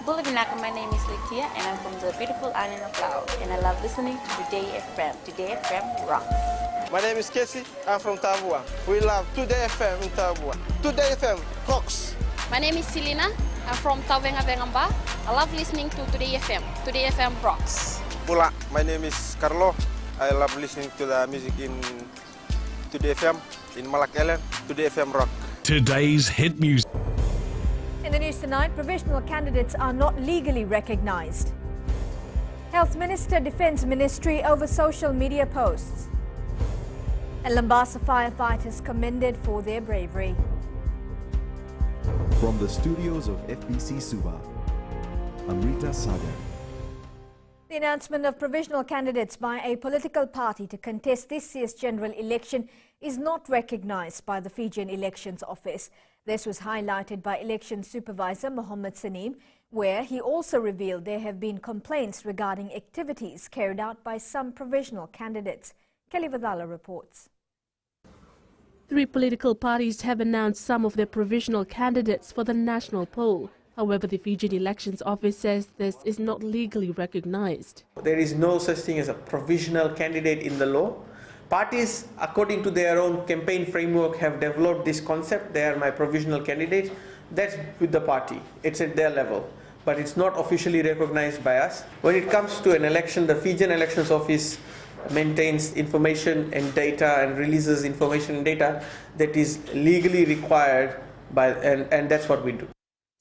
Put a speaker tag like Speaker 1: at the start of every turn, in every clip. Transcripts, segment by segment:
Speaker 1: Good evening, my name is Litia and I'm from the beautiful island of Laos and I love listening to Today FM. Today FM rock.
Speaker 2: My name is Casey, I'm from Tabua. We love Today FM in Tabua. Today FM rocks.
Speaker 3: My name is Selena, I'm from Tavenga Vengamba. I love listening to Today FM. Today FM rocks.
Speaker 2: Pula, my name is Carlo. I love listening to the music in Today FM, in Malak Island. Today FM rock.
Speaker 4: Today's hit music.
Speaker 5: In the news tonight, provisional candidates are not legally recognized. Health Minister defends ministry over social media posts. And Lambasa firefighters commended for their bravery.
Speaker 6: From the studios of FBC Suva, Amrita Sagar.
Speaker 5: The announcement of provisional candidates by a political party to contest this year's general election is not recognized by the Fijian Elections Office. This was highlighted by Election Supervisor Mohammed Saneem, where he also revealed there have been complaints regarding activities carried out by some provisional candidates. Kelly Vadala reports.
Speaker 7: 3 political parties have announced some of their provisional candidates for the national poll. However, the Fijian Elections Office says this is not legally recognized.
Speaker 8: There is no such thing as a provisional candidate in the law. Parties, according to their own campaign framework, have developed this concept. They are my provisional candidates. That's with the party. It's at their level. But it's not officially recognized by us. When it comes to an election, the Fijian Elections Office maintains information and data and releases information and data that is legally required by, and that's what we do.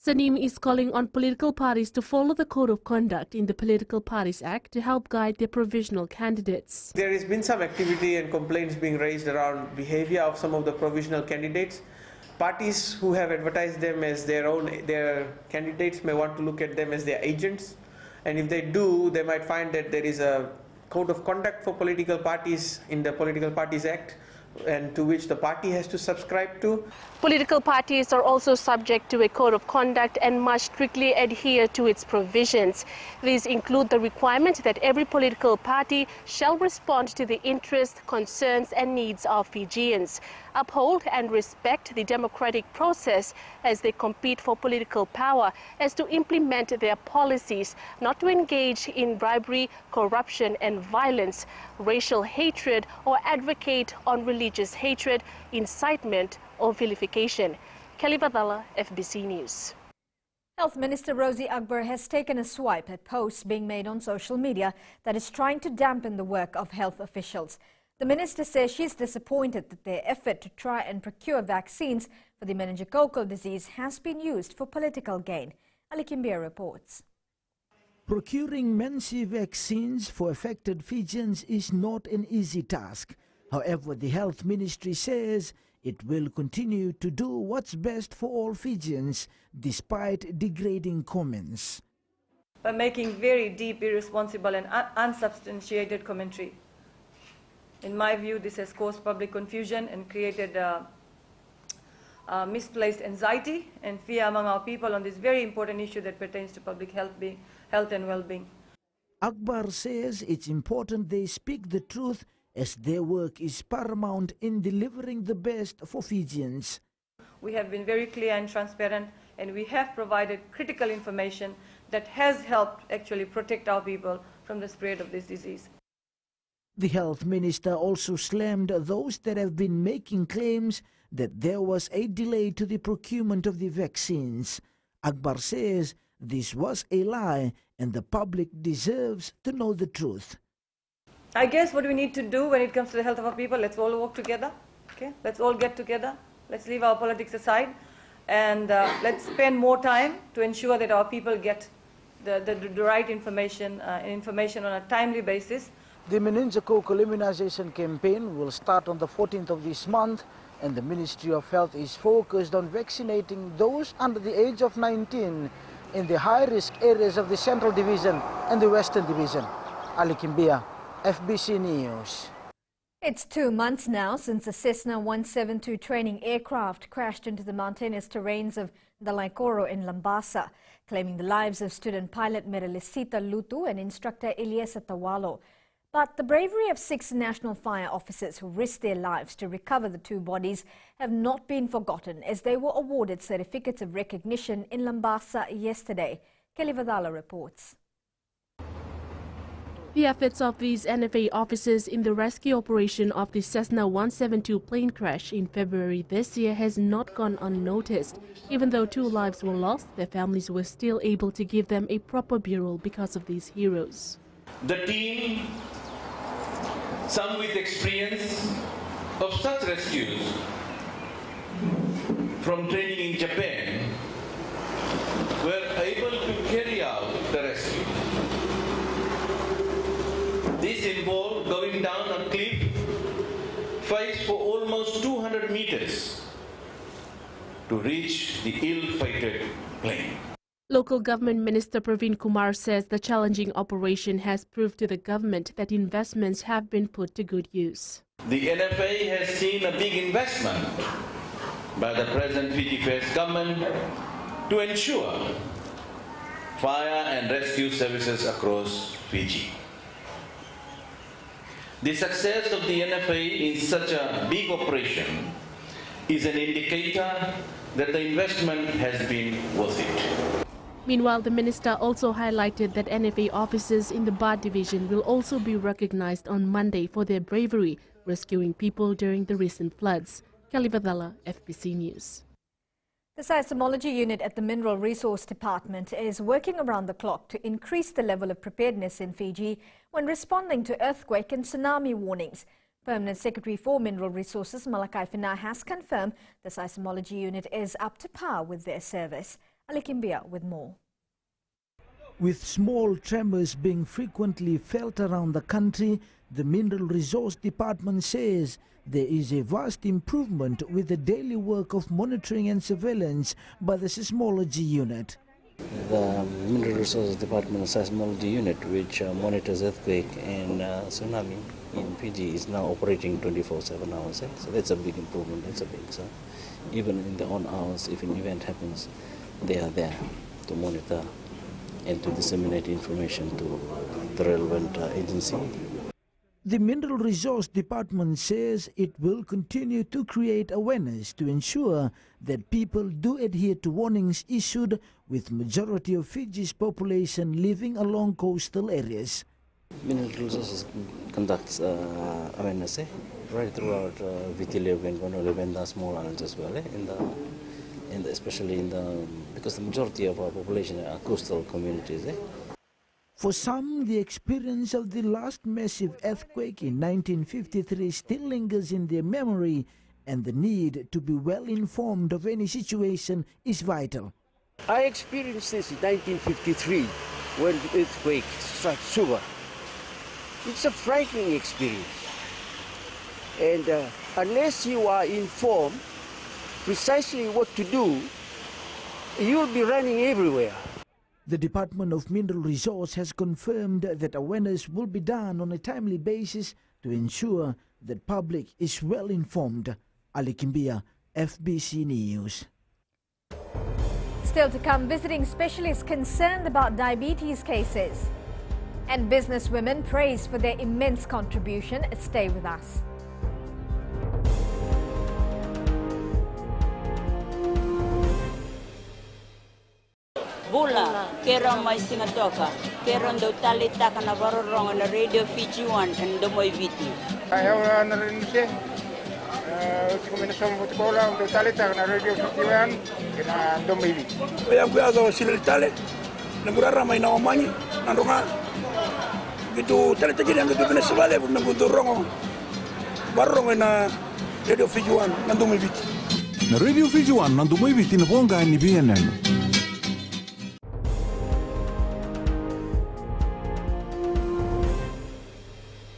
Speaker 7: Saneem is calling on political parties to follow the Code of Conduct in the Political Parties Act to help guide their provisional candidates.
Speaker 8: There has been some activity and complaints being raised around behavior of some of the provisional candidates. Parties who have advertised them as their candidates may want to look at them as their agents. And if they do, they might find that there is a Code of Conduct for political parties in the Political Parties Act, and to which the party has to subscribe to.
Speaker 7: Political parties are also subject to a code of conduct and must strictly adhere to its provisions. These include the requirement that every political party shall respond to the interests, concerns and needs of Fijians, uphold and respect the democratic process as they compete for political power, as to implement their policies, not to engage in bribery, corruption and violence, racial hatred or advocate on religious hatred, incitement or vilification. Kelly Vadala, FBC News.
Speaker 5: Health Minister Rosie Akbar has taken a swipe at posts being made on social media that is trying to dampen the work of health officials. The minister says she's disappointed that their effort to try and procure vaccines for the meningococcal disease has been used for political gain. Ali Kimbia reports.
Speaker 9: Procuring many vaccines for affected Fijians is not an easy task. However, the Health Ministry says it will continue to do what's best for all Fijians, despite degrading comments.
Speaker 10: By making very deep, irresponsible and unsubstantiated commentary. In my view, this has caused public confusion and created misplaced anxiety and fear among our people on this very important issue that pertains to public health and well-being.
Speaker 9: Akbar says it's important they speak the truth, as their work is paramount in delivering the best for Fijians.
Speaker 10: We have been very clear and transparent, and we have provided critical information that has helped actually protect our people from the spread of this disease.
Speaker 9: The Health Minister also slammed those that have been making claims that there was a delay to the procurement of the vaccines. Akbar says this was a lie and the public deserves to know the truth.
Speaker 10: I guess what we need to do when it comes to the health of our people, let's all work together. Okay? Let's all get together. Let's leave our politics aside, and let's spend more time to ensure that our people get the right information on a timely basis.
Speaker 9: The meningococcal immunization campaign will start on the 14th of this month, and the Ministry of Health is focused on vaccinating those under the age of 19 in the high-risk areas of the Central Division and the Western Division. Ali Kimbia, FBC News.
Speaker 5: It's 2 months now since a Cessna 172 training aircraft crashed into the mountainous terrains of Dalaikoro in Lambasa, claiming the lives of student pilot Merelisita Lutu and instructor Eliesa Tawalo. But the bravery of 6 national fire officers who risked their lives to recover the 2 bodies have not been forgotten, as they were awarded certificates of recognition in Lambasa yesterday. Kelly Vadala reports.
Speaker 7: The efforts of these NFA officers in the rescue operation of the Cessna 172 plane crash in February this year has not gone unnoticed. Even though 2 lives were lost, their families were still able to give them a proper burial because of these heroes.
Speaker 11: The team, some with experience of such rescues from training in Japan, were able to carry out the rescue. This involved going down a cliff face for almost 200 meters to reach the ill-fated plane.
Speaker 7: Local Government Minister Praveen Kumar says the challenging operation has proved to the government that investments have been put to good use.
Speaker 11: The NFA has seen a big investment by the present Fiji First government to ensure fire and rescue services across Fiji. The success of the NFA in such a big operation is an indicator that the investment has been worth it.
Speaker 7: Meanwhile, the minister also highlighted that NFA officers in the Bad Division will also be recognized on Monday for their bravery rescuing people during the recent floods. Kelly Vadala, FBC News.
Speaker 5: The seismology unit at the Mineral Resource Department is working around the clock to increase the level of preparedness in Fiji when responding to earthquake and tsunami warnings. Permanent Secretary for Mineral Resources Malakai Finai has confirmed the seismology unit is up to par with their service. Ali Kimbia with more.
Speaker 9: With small tremors being frequently felt around the country, the Mineral Resource Department says there is a vast improvement with the daily work of monitoring and surveillance by the seismology unit.
Speaker 12: The Mineral Resources Department seismology unit, which monitors earthquake and tsunami in Fiji, is now operating 24/7 hours. So that's a big improvement. That's a big. So even in the on hours, if an event happens, they are there to monitor and to disseminate information to the relevant agency.
Speaker 9: The Mineral Resource Department says it will continue to create awareness to ensure that people do adhere to warnings issued, with majority of Fiji's population living along coastal areas.
Speaker 12: Mineral Resources conducts awareness right throughout Vitilia, Bengono, and small islands as well, especially because the majority of our population are coastal communities.
Speaker 9: For some, the experience of the last massive earthquake in 1953 still lingers in their memory, and the need to be well informed of any situation is vital.
Speaker 13: I experienced this in 1953 when the earthquake struck Suva. It's a frightening experience, and unless you are informed precisely what to do, you'll be running everywhere.
Speaker 9: The Department of Mineral Resource has confirmed that awareness will be done on a timely basis to ensure that public is well informed. Ali Kimbia, FBC News.
Speaker 5: Still to come, visiting specialists concerned about diabetes cases. And businesswomen praised for their immense contribution. Stay with us.
Speaker 14: Bula, kera mai singatoka, kera ndo talita kana varorong na Radio Fiji 1 and domoy viti.
Speaker 15: Ayaw na rin siya. Usi ko minasong butukola ndo talita kana Radio Fiji 1 kina domoy viti.
Speaker 16: Kaya kuyaga sila tale, nagurara may naomanyi, Nadroga. Gitu talita gini ang gitu pinasabale pag nagudurong varorong na Radio Fiji 1 nandomoy viti.
Speaker 17: Na Radio Fiji 1 nandomoy viti na ponga ni BNN.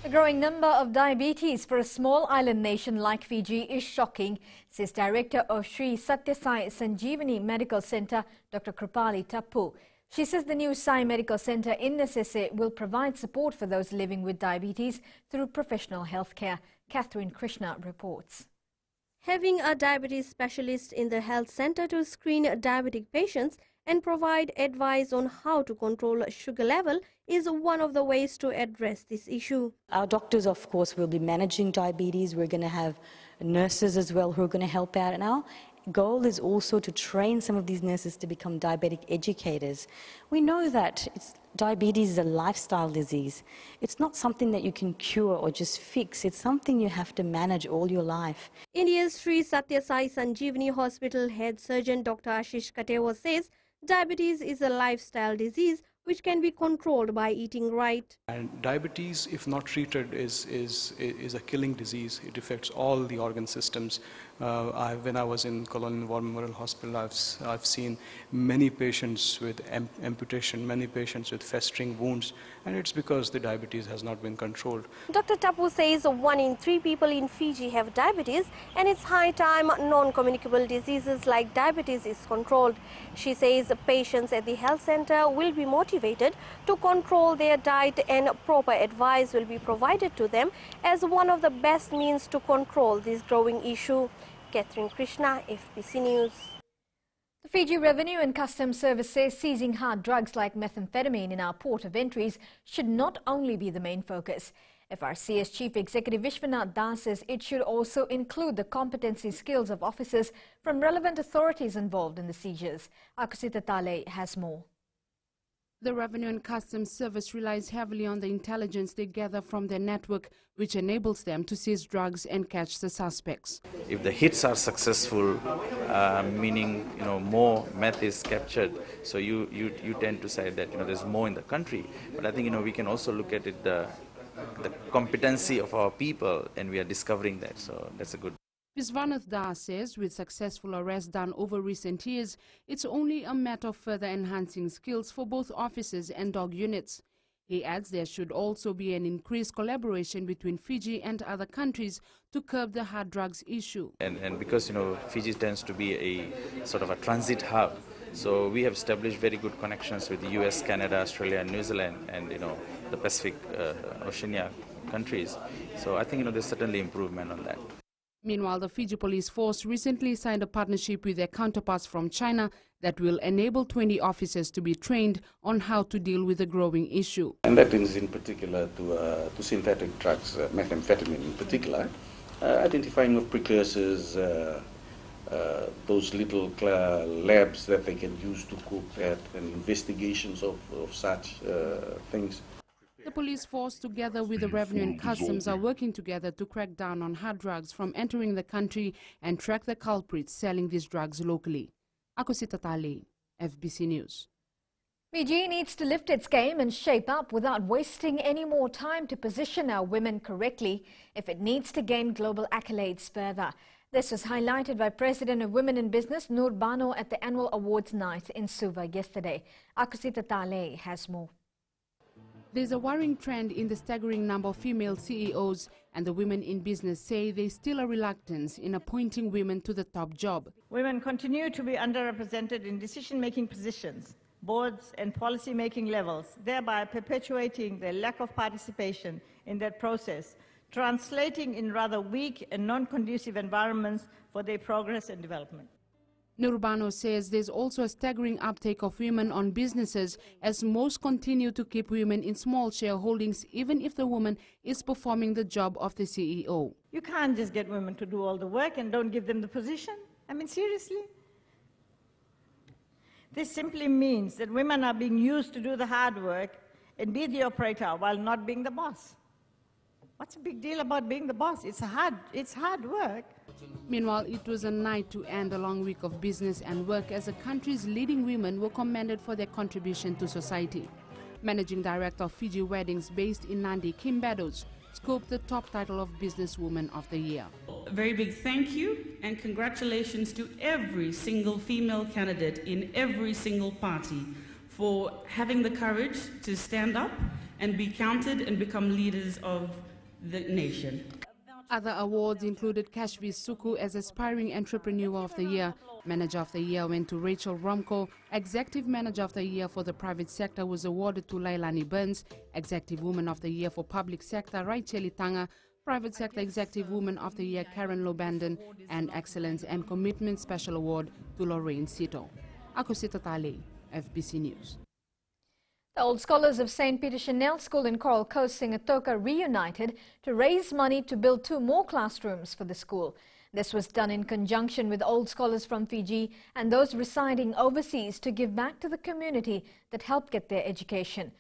Speaker 5: The growing number of diabetes for a small island nation like Fiji is shocking, says Director of Sri Satyasai Sanjeevani Medical Centre, Dr. Kripali Tappu. She says the new Sai Medical Centre in Nesese will provide support for those living with diabetes through professional healthcare. Catherine Krishna reports.
Speaker 18: Having a diabetes specialist in the health centre to screen diabetic patients and provide advice on how to control sugar level is one of the ways to address this issue.
Speaker 19: Our doctors, of course, will be managing diabetes. We're going to have nurses as well who are going to help out now. goal is also to train some of these nurses to become diabetic educators. We know that diabetes is a lifestyle disease. It's not something that you can cure or just fix. It's something you have to manage all your life.
Speaker 18: India's Sri Satya Sai Sanjeevani Hospital head surgeon Dr. Ashish Katewa says diabetes is a lifestyle disease which can be controlled by eating right.
Speaker 20: And diabetes, if not treated, is a killing disease. It affects all the organ systems. When I was in Colonial War Memorial Hospital, I've seen many patients with amputation, many patients with festering wounds, and it's because the diabetes has not been controlled.
Speaker 18: Dr. Tapu says 1 in 3 people in Fiji have diabetes, and it's high time non-communicable diseases like diabetes is controlled. She says patients at the health center will be motivated to control their diet, and proper advice will be provided to them as one of the best means to control this growing issue. Catherine Krishna, FBC News.
Speaker 5: The Fiji Revenue and Customs Service says seizing hard drugs like methamphetamine in our port of entries should not only be the main focus. FRCS Chief Executive Vishwanath Das says it should also include the competency skills of officers from relevant authorities involved in the seizures. Akusita Tale has more.
Speaker 21: The Revenue and Customs Service relies heavily on the intelligence they gather from their network, which enables them to seize drugs and catch the suspects.
Speaker 22: If the hits are successful, meaning more meth is captured, so you tend to say that there's more in the country. But I think we can also look at it the competency of our people, and we are discovering that. So that's a good.
Speaker 21: Vishwanath Das says with successful arrests done over recent years, it's only a matter of further enhancing skills for both officers and dog units. He adds there should also be an increased collaboration between Fiji and other countries to curb the hard drugs issue.
Speaker 22: And because Fiji tends to be a sort of a transit hub, so we have established very good connections with the US, Canada, Australia and New Zealand and the Pacific Oceania countries. So I think there's certainly improvement on that.
Speaker 21: Meanwhile, the Fiji Police Force recently signed a partnership with their counterparts from China that will enable 20 officers to be trained on how to deal with the growing issue.
Speaker 23: And that is in particular to synthetic drugs, methamphetamine in particular, identifying of precursors, those little labs that they can use to cook at, and investigations of such things.
Speaker 21: The police force, together with the Revenue and Customs, are working together to crack down on hard drugs from entering the country and track the culprits selling these drugs locally. Akusita Tale, FBC News.
Speaker 5: Fiji needs to lift its game and shape up without wasting any more time to position our women correctly if it needs to gain global accolades further. This was highlighted by President of Women in Business Nur Bano at the annual awards night in Suva yesterday. Akusita Tale has more.
Speaker 21: There's a worrying trend in the staggering number of female CEOs, and the women in business say there's still a reluctance in appointing women to the top job.
Speaker 24: Women continue to be underrepresented in decision-making positions, boards and policy-making levels, thereby perpetuating their lack of participation in that process, translating in rather weak and non-conducive environments for their progress and development.
Speaker 21: Nurbano says there's also a staggering uptake of women on businesses, as most continue to keep women in small shareholdings even if the woman is performing the job of the CEO.
Speaker 24: You can't just get women to do all the work and don't give them the position. I mean, seriously? This simply means that women are being used to do the hard work and be the operator while not being the boss. What's the big deal about being the boss? It's hard work.
Speaker 21: Meanwhile, it was a night to end a long week of business and work as the country's leading women were commended for their contribution to society. Managing Director of Fiji Weddings based in Nandi, Kim Beddoes, scoped the top title of Businesswoman of the Year.
Speaker 25: A very big thank you and congratulations to every single female candidate in every single party for having the courage to stand up and be counted and become leaders of the nation.
Speaker 21: Other awards included Kashvi Suku as Aspiring Entrepreneur of the Year. Manager of the Year went to Rachel Romko. Executive Manager of the Year for the private sector was awarded to Lailani Burns. Executive Woman of the Year for public sector, Raicheli Tanga. Private Sector Executive Woman of the Year, Karen Lobandon. And Excellence and Commitment Special Award to Lorraine Sito. Akusita Tale, FBC News.
Speaker 5: The Old Scholars of St. Peter Chanel School in Coral Coast, Singatoka reunited to raise money to build 2 more classrooms for the school. This was done in conjunction with old scholars from Fiji and those residing overseas to give back to the community that helped get their education.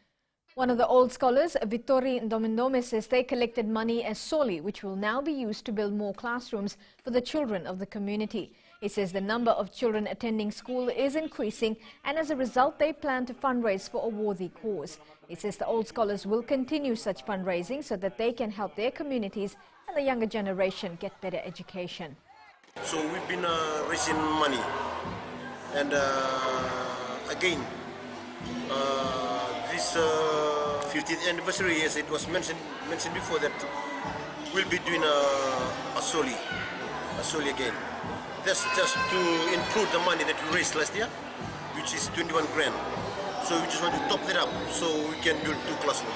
Speaker 5: One of the old scholars, Vittori Ndomindome, says they collected money as soli, which will now be used to build more classrooms for the children of the community. He says the number of children attending school is increasing, and as a result they plan to fundraise for a worthy cause. He says the old scholars will continue such fundraising so that they can help their communities and the younger generation get better education.
Speaker 1: So we've been raising money, and again, this 50th anniversary, as it was mentioned before, that we'll be doing a soli again. That's just to include the money that we raised last year, which is 21 grand. So we just want to top that up so we can build 2 classrooms.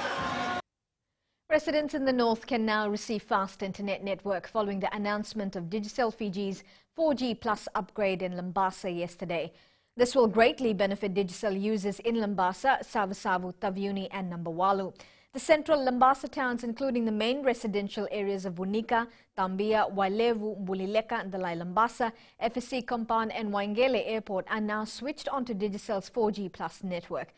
Speaker 5: Residents in the north can now receive fast internet network following the announcement of Digicel Fiji's 4G Plus upgrade in Lambasa yesterday. This will greatly benefit Digicel users in Lambasa, Savusavu, Taviuni and Nambawalu. The central Lambasa towns, including the main residential areas of Wunika, Tambia, Wailevu, Bulileka and Dalai Lambasa, FSC Compound and Waingele Airport are now switched onto Digicel's 4G Plus network.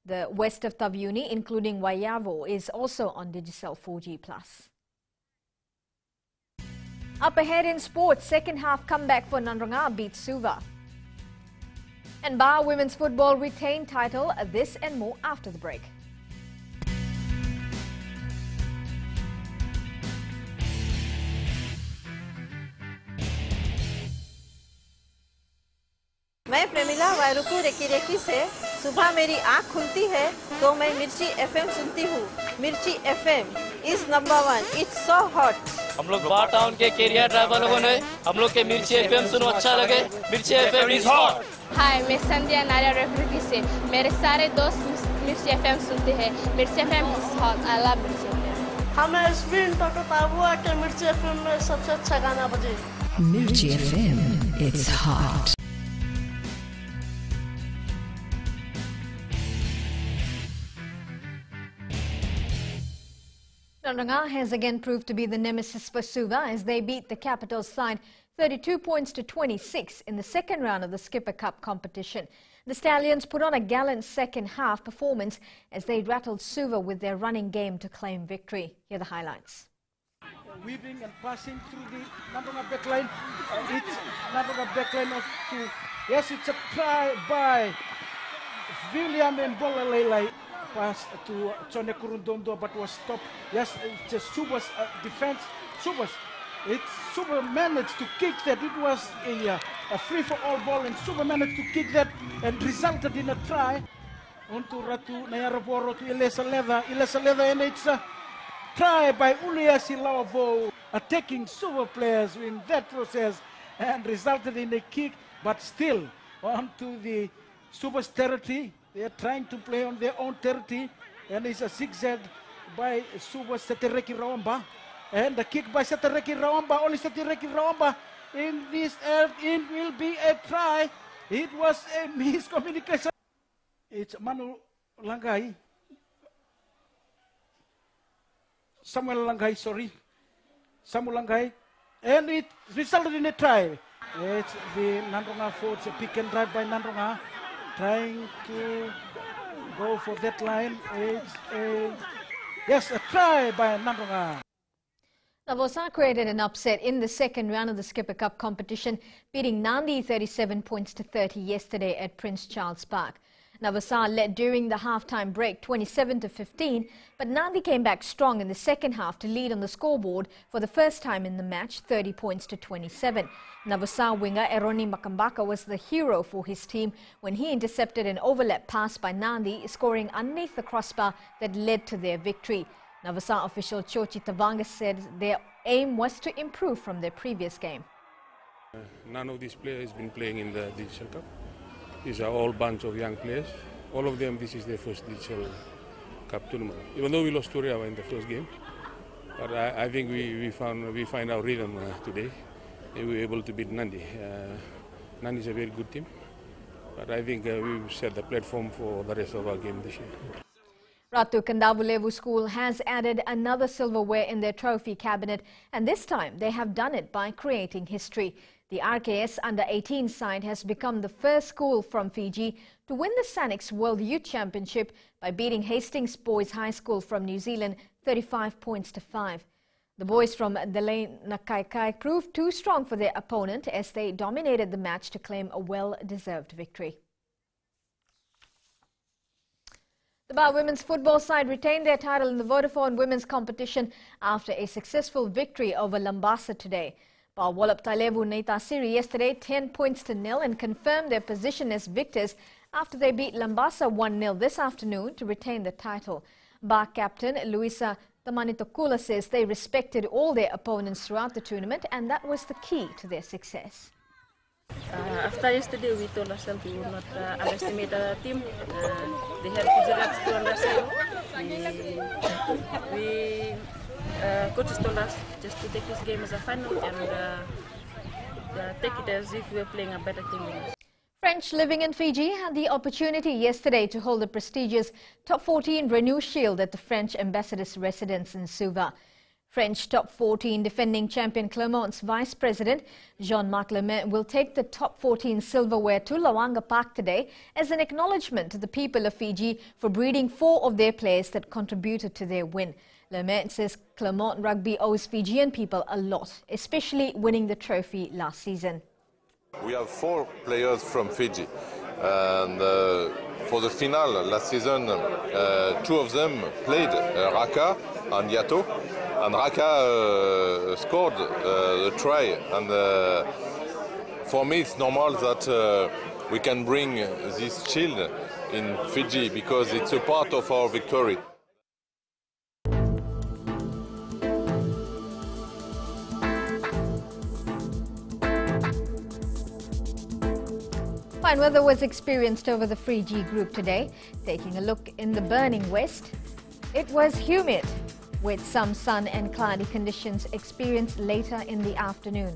Speaker 5: The west of Taviuni, including Waiavo, is also on Digicel 4G Plus. Up ahead in sports, second half comeback for Nadroga beats Suva. And Bar Women's Football retained title. This and more after the break.
Speaker 2: मैं Premila वायरुकू recce से सुबह मेरी आँख खुलती है तो मैं मिर्ची एफएम सुनती हूँ। मिर्ची FM is number 1, it's so hot.
Speaker 3: हम लोग बार टाउन के कैरियर ड्राइवर लोगों ने हम लोग के मिर्ची एफएम सुनो अच्छा लगे। मिर्ची एफएम इज हॉट।
Speaker 4: हाय, मैं संध्या नारिया राकिराकी से मेरे सारे दोस्त मिर्ची एफएम सुनते हैं। मिर्ची FM is hot, I love मिर्ची एफएम।
Speaker 6: हमें स्पिन टोटो ताबुआ के मिर्ची एफएम में सबसे अच्छा गाना बजे।
Speaker 26: मिर्ची FM, it's hot.
Speaker 5: Nadroga has again proved to be the nemesis for Suva as they beat the capital's side 32 points to 26 in the second round of the Skipper Cup competition. The Stallions put on a gallant second half performance as they rattled Suva with their running game to claim victory. Here are the highlights.
Speaker 9: Weaving and passing through the Nadroga backline. It's Nadroga backline of 2. Yes, it's a try by William and Bolalelai. Pass to Chone Kurundondo, but was stopped. Yes, it's just Suva's defense. Suva managed to kick that. It was a free-for-all ball, and Suva managed to kick that and resulted in a try. Onto Ratu Nayaravoro to Ilesa Leather, and it's a try by Uliasi Lawavo, attacking Suva players in that process and resulted in a kick, but still onto the Suva's territory. They are trying to play on their own territory, and it's a zigzag by Suva Satereki Rawamba. And the kick by Satereki Rawamba, only Satereki Rawamba in this, it will be a try. It was a miscommunication. It's Manu Langai. Samuel Langai, and it resulted in a try. It's the Nadroga forwards, a pick and drive by Nadroga, trying to go for that line. It's a try by Nadroga.
Speaker 5: Navosa created an upset in the second round of the Skipper Cup competition, beating Nandi 37 points to 30 yesterday at Prince Charles Park. Navosa led during the half-time break 27-15, but Nandi came back strong in the second half to lead on the scoreboard for the first time in the match, 30 points to 27. Navosa winger Eroni Makambaka was the hero for his team when he intercepted an overlap pass by Nandi, scoring underneath the crossbar that led to their victory. Navosa official Chochi Tavanga said their aim was to improve from their previous game.
Speaker 27: None of these players have been playing in the Digital Cup. These are all bunch of young players. All of them, this is their first Digital Cup tournament. Even though we lost to Riau in the first game, but I think we find our rhythm today. And we were able to beat Nandi. Nandi is a very good team, but I think we've set the platform for the rest of our game this year.
Speaker 5: Ratu Kandavulevu School has added another silverware in their trophy cabinet, and this time they have done it by creating history. The RKS Under-18 side has become the first school from Fiji to win the Sanix World Youth Championship by beating Hastings Boys High School from New Zealand 35 points to 5. The boys from Rakiraki proved too strong for their opponent as they dominated the match to claim a well-deserved victory. The Ba women's football side retained their title in the Vodafone women's competition after a successful victory over Lambasa today. Ba walloped Tailevu Neitasiri yesterday 10 points to 0 and confirmed their position as victors after they beat Lambasa 1-0 this afternoon to retain the title. Ba captain Luisa Tamanitokula says they respected all their opponents throughout the tournament and that was the key to their success.
Speaker 7: After yesterday, we told ourselves we will not underestimate the team. They have results to understand. Coaches told us just to take this game as a final and take it as if we were playing a better team than us.
Speaker 5: French living in Fiji had the opportunity yesterday to hold the prestigious Top 14 Renew Shield at the French ambassador's residence in Suva. French Top 14 defending champion Clermont's Vice President Jean-Marc Lemay will take the Top 14 silverware to Lawanga Park today as an acknowledgement to the people of Fiji for breeding 4 of their players that contributed to their win. Lemay says Clermont Rugby owes Fijian people a lot, especially winning the trophy last season.
Speaker 8: We have 4 players from Fiji, and for the finale last season, 2 of them played, Raka and Yato, and Raka scored the try. And for me, it's normal that we can bring this shield in Fiji because it's a part of our victory.
Speaker 5: Fine weather was experienced over the Fiji group today. Taking a look in the burning west, it was humid with some sun and cloudy conditions experienced later in the afternoon.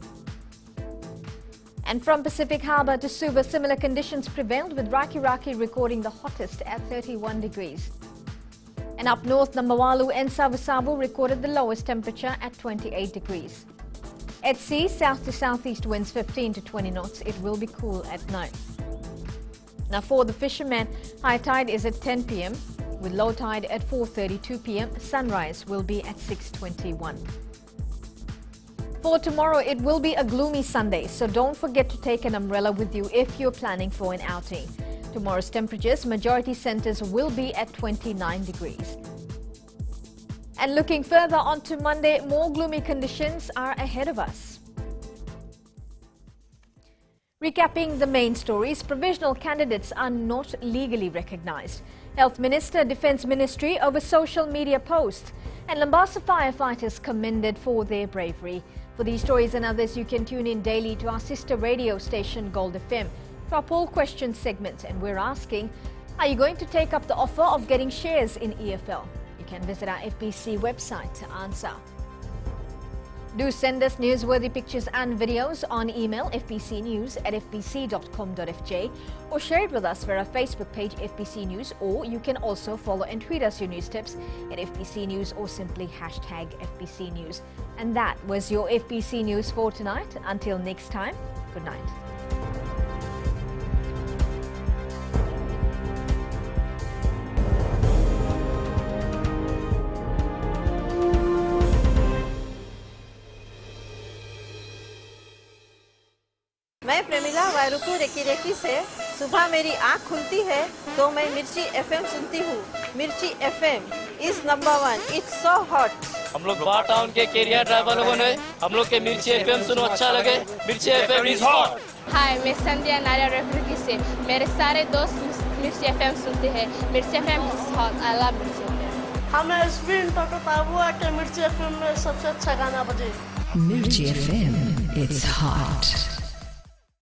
Speaker 5: And from Pacific Harbour to Suva, similar conditions prevailed with Rakiraki recording the hottest at 31 degrees. And up north, Namawalu and Savusavu recorded the lowest temperature at 28 degrees. At sea, south to southeast winds 15 to 20 knots. It will be cool at night. Now for the fishermen, high tide is at 10 p.m. with low tide at 4:32 p.m. Sunrise will be at 6:21. For tomorrow, it will be a gloomy Sunday, so don't forget to take an umbrella with you if you're planning for an outing. Tomorrow's temperatures, majority centres will be at 29 degrees. And looking further on to Monday, more gloomy conditions are ahead of us. Recapping the main stories, provisional candidates are not legally recognised. Health Minister, Defence Ministry over social media posts, and Lambasa firefighters commended for their bravery. For these stories and others, you can tune in daily to our sister radio station Gold FM for our poll question segment, and we're asking, are you going to take up the offer of getting shares in EFL? You can visit our FBC website to answer. Do send us newsworthy pictures and videos on email fbcnews@fbc.com.fj or share it with us via our Facebook page FBC News, or you can also follow and tweet us your news tips at FBC News or simply hashtag FBC News. And that was your FBC News for tonight. Until next time, good night.
Speaker 2: मैं प्रेमिला वायरुकु रेकिरेकी से सुबह मेरी आँख खुलती है तो मैं मिर्ची एफएम सुनती हूँ. मिर्ची FM is number 1. It's so hot.
Speaker 3: हम लोग बा टाउन के कैरियर ड्राइवर लोगों ने हम लोग के मिर्ची एफएम सुनो अच्छा लगे. मिर्ची एफएम इज हॉट.
Speaker 4: हाय, मैं संध्या नारिया रखरकी से. मेरे सारे दोस्त मिर्ची एफएम सुनते हैं. मिर्ची FM is hot. I love मिर्ची एफएम.
Speaker 6: हमें स्पिन तो हुआ कि मिर्ची एफएम में सबसे अच्छा गाना बजे.
Speaker 26: मिर्ची एफएम, it's hot.